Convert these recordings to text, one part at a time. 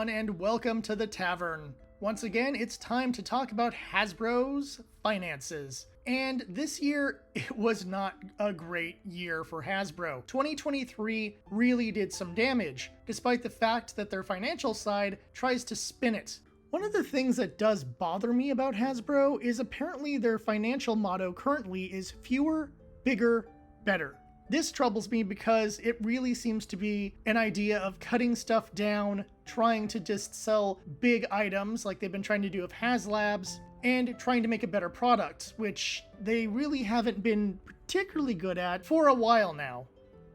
everyone, and welcome to the tavern. Once again, it's time to talk about Hasbro's finances. And this year, it was not a great year for Hasbro. 2023 really did some damage, despite the fact that their financial side tries to spin it. One of the things that does bother me about Hasbro is apparently their financial motto currently is fewer, bigger, better. This troubles me because it really seems to be an idea of cutting stuff down, trying to just sell big items like they've been trying to do with HasLabs, and trying to make a better product, which they really haven't been particularly good at for a while now.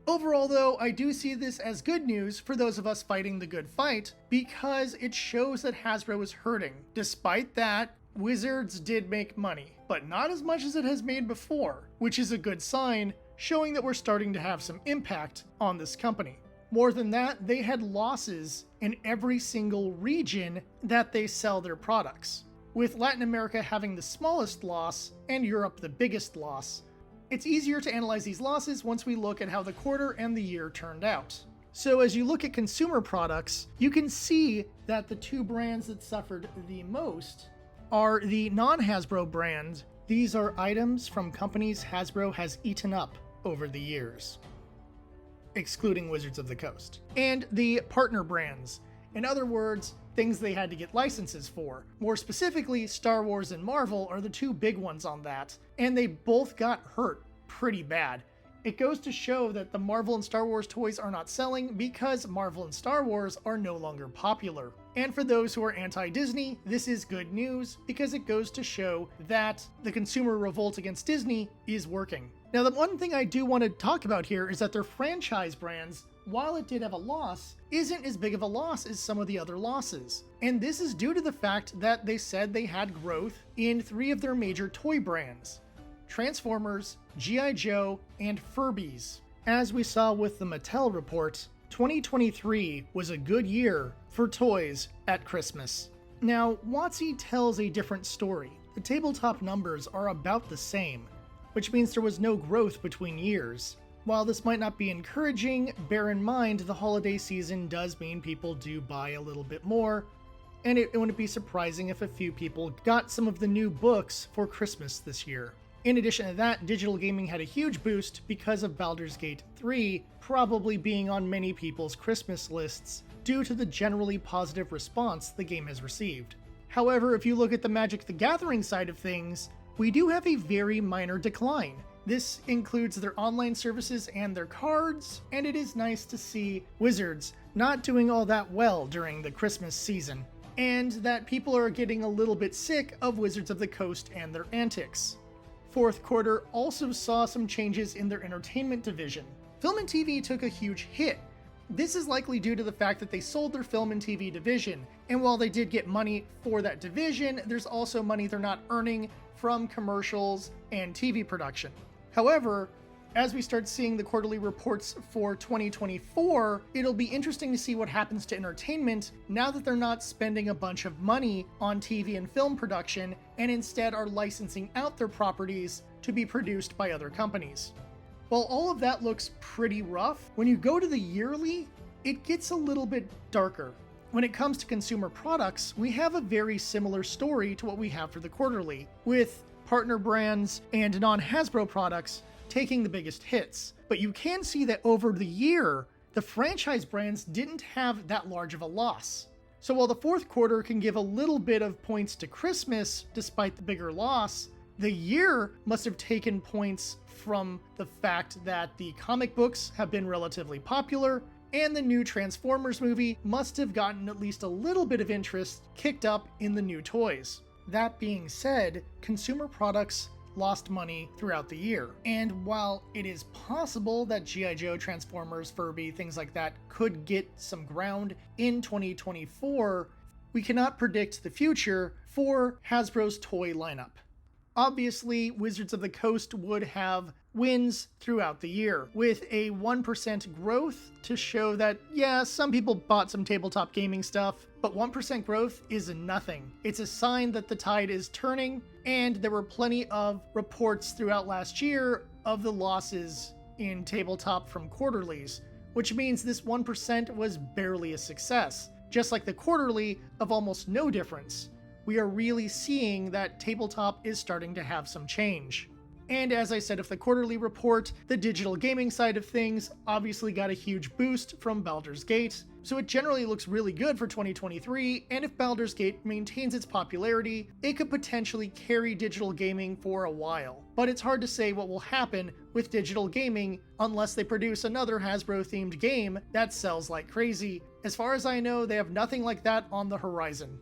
Overall though, I do see this as good news for those of us fighting the good fight, because it shows that Hasbro is hurting. Despite that, Wizards did make money, but not as much as it has made before, which is a good sign, showing that we're starting to have some impact on this company. More than that, they had losses in every single region that they sell their products, with Latin America having the smallest loss and Europe the biggest loss. It's easier to analyze these losses once we look at how the quarter and the year turned out. So as you look at consumer products, you can see that the two brands that suffered the most are the non-Hasbro brands. These are items from companies Hasbro has eaten up over the years, excluding Wizards of the Coast, and the partner brands. In other words, things they had to get licenses for. More specifically, Star Wars and Marvel are the two big ones on that, and they both got hurt pretty bad. It goes to show that the Marvel and Star Wars toys are not selling because Marvel and Star Wars are no longer popular. And for those who are anti-Disney, this is good news because it goes to show that the consumer revolt against Disney is working. Now, the one thing I do want to talk about here is that their franchise brands, while it did have a loss, isn't as big of a loss as some of the other losses. And this is due to the fact that they said they had growth in 3 of their major toy brands: Transformers, G.I. Joe, and Furbies. As we saw with the Mattel report, 2023 was a good year for toys at Christmas. Now, WotC tells a different story. The tabletop numbers are about the same, which means there was no growth between years. While this might not be encouraging, bear in mind the holiday season does mean people do buy a little bit more, and it wouldn't be surprising if a few people got some of the new books for Christmas this year. In addition to that, digital gaming had a huge boost because of Baldur's Gate 3 probably being on many people's Christmas lists due to the generally positive response the game has received. However, if you look at the Magic the Gathering side of things, we do have a very minor decline. This includes their online services and their cards, and it is nice to see Wizards not doing all that well during the Christmas season, and that people are getting a little bit sick of Wizards of the Coast and their antics. Fourth quarter also saw some changes in their entertainment division. Film and TV took a huge hit. This is likely due to the fact that they sold their film and TV division, and while they did get money for that division, there's also money they're not earning from commercials and TV production. However, as we start seeing the quarterly reports for 2024, it'll be interesting to see what happens to entertainment now that they're not spending a bunch of money on TV and film production and instead are licensing out their properties to be produced by other companies. While all of that looks pretty rough, when you go to the yearly, it gets a little bit darker. When it comes to consumer products, we have a very similar story to what we have for the quarterly, with partner brands and non-Hasbro products taking the biggest hits. But you can see that over the year, the franchise brands didn't have that large of a loss. So while the fourth quarter can give a little bit of points to Christmas despite the bigger loss, the year must have taken points from the fact that the comic books have been relatively popular, and the new Transformers movie must have gotten at least a little bit of interest kicked up in the new toys. That being said, consumer products lost money throughout the year. And while it is possible that G.I. Joe, Transformers, Furby, things like that could get some ground in 2024, we cannot predict the future for Hasbro's toy lineup. Obviously, Wizards of the Coast would have wins throughout the year, with a 1% growth to show that, yeah, some people bought some tabletop gaming stuff, but 1% growth is nothing. It's a sign that the tide is turning, and there were plenty of reports throughout last year of the losses in tabletop from quarterlies, which means this 1% was barely a success. just like the quarterly of almost no difference. We are really seeing that tabletop is starting to have some change. And as I said, if the quarterly report, the digital gaming side of things obviously got a huge boost from Baldur's Gate, so it generally looks really good for 2023, and if Baldur's Gate maintains its popularity, it could potentially carry digital gaming for a while. But it's hard to say what will happen with digital gaming unless they produce another Hasbro-themed game that sells like crazy. As far as I know, they have nothing like that on the horizon.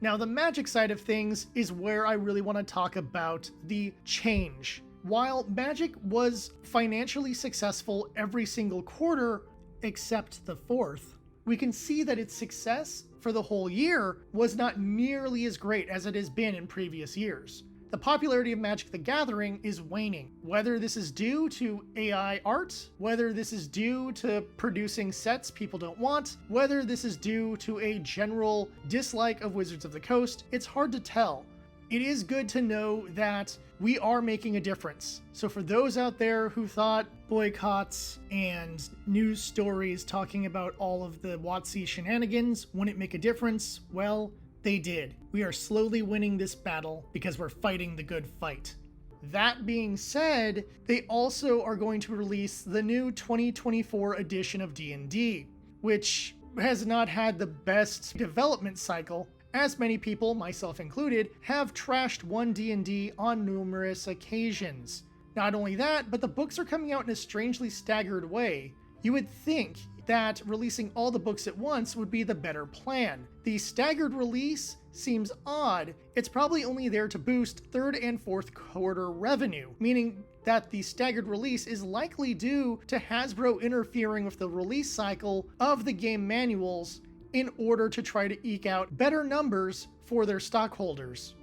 Now, the Magic side of things is where I really want to talk about the change. While Magic was financially successful every single quarter except the fourth, we can see that its success for the whole year was not nearly as great as it has been in previous years. The popularity of Magic the Gathering is waning. Whether this is due to AI art, whether this is due to producing sets people don't want, whether this is due to a general dislike of Wizards of the Coast, it's hard to tell. It is good to know that we are making a difference. So for those out there who thought boycotts and news stories talking about all of the WotC shenanigans wouldn't make a difference, well, they did. We are slowly winning this battle because we're fighting the good fight. That being said, they also are going to release the new 2024 edition of D&D, which has not had the best development cycle, as many people, myself included, have trashed 1 D&D on numerous occasions. Not only that, but the books are coming out in a strangely staggered way. You would think that releasing all the books at once would be the better plan. The staggered release seems odd. It's probably only there to boost third and fourth quarter revenue, meaning that the staggered release is likely due to Hasbro interfering with the release cycle of the game manuals in order to try to eke out better numbers for their stockholders.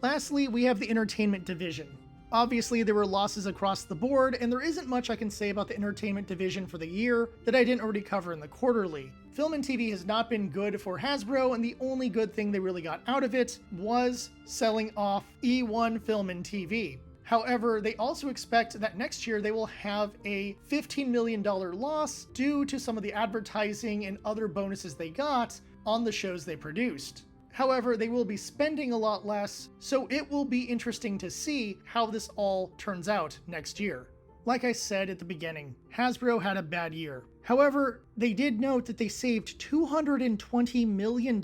Lastly, we have the entertainment division. Obviously, there were losses across the board, and there isn't much I can say about the entertainment division for the year that I didn't already cover in the quarterly. Film and TV has not been good for Hasbro, and the only good thing they really got out of it was selling off E1 Film and TV. However, they also expect that next year they will have a $15 million loss due to some of the advertising and other bonuses they got on the shows they produced. However, they will be spending a lot less, so it will be interesting to see how this all turns out next year. Like I said at the beginning, Hasbro had a bad year. However, they did note that they saved $220 million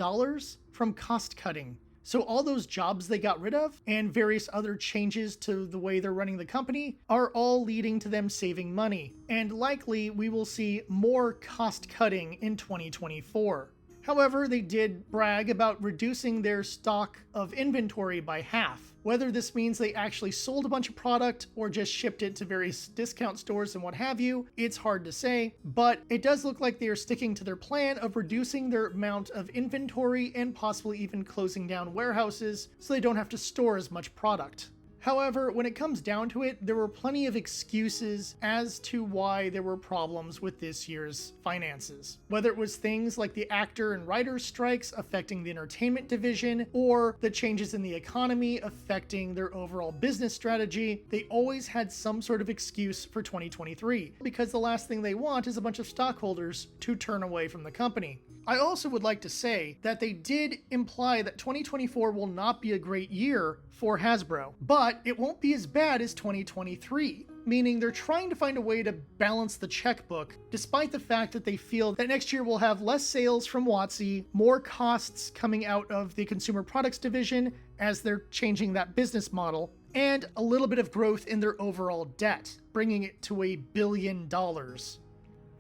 from cost cutting. So all those jobs they got rid of and various other changes to the way they're running the company are all leading to them saving money. And likely we will see more cost cutting in 2024. However, they did brag about reducing their stock of inventory by half. Whether this means they actually sold a bunch of product or just shipped it to various discount stores and what have you, it's hard to say, but it does look like they are sticking to their plan of reducing their amount of inventory and possibly even closing down warehouses so they don't have to store as much product. However, when it comes down to it, there were plenty of excuses as to why there were problems with this year's finances. Whether it was things like the actor and writer strikes affecting the entertainment division, or the changes in the economy affecting their overall business strategy, they always had some sort of excuse for 2023, because the last thing they want is a bunch of stockholders to turn away from the company. I also would like to say that they did imply that 2024 will not be a great year for Hasbro, but it won't be as bad as 2023, meaning they're trying to find a way to balance the checkbook, despite the fact that they feel that next year will have less sales from WotC, more costs coming out of the consumer products division as they're changing that business model, and a little bit of growth in their overall debt, bringing it to $1 billion.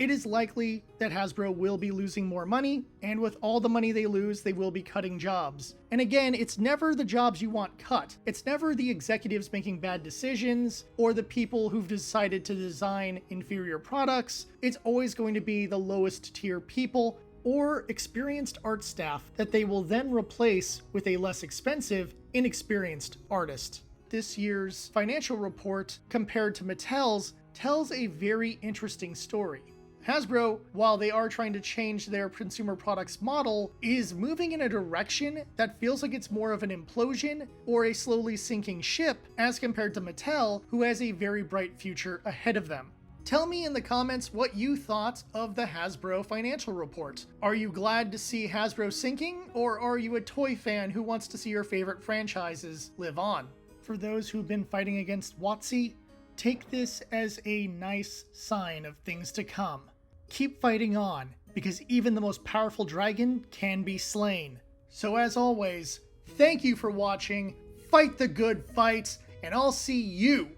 It is likely that Hasbro will be losing more money, and with all the money they lose, they will be cutting jobs. And again, it's never the jobs you want cut. It's never the executives making bad decisions, or the people who've decided to design inferior products. It's always going to be the lowest tier people, or experienced art staff that they will then replace with a less expensive, inexperienced artist. This year's financial report, compared to Mattel's, tells a very interesting story. Hasbro, while they are trying to change their consumer products model, is moving in a direction that feels like it's more of an implosion or a slowly sinking ship as compared to Mattel, who has a very bright future ahead of them. Tell me in the comments what you thought of the Hasbro financial report. Are you glad to see Hasbro sinking, or are you a toy fan who wants to see your favorite franchises live on? For those who've been fighting against WotC, take this as a nice sign of things to come. Keep fighting on, because even the most powerful dragon can be slain. So as always, thank you for watching, fight the good fights, and I'll see you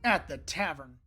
at the tavern.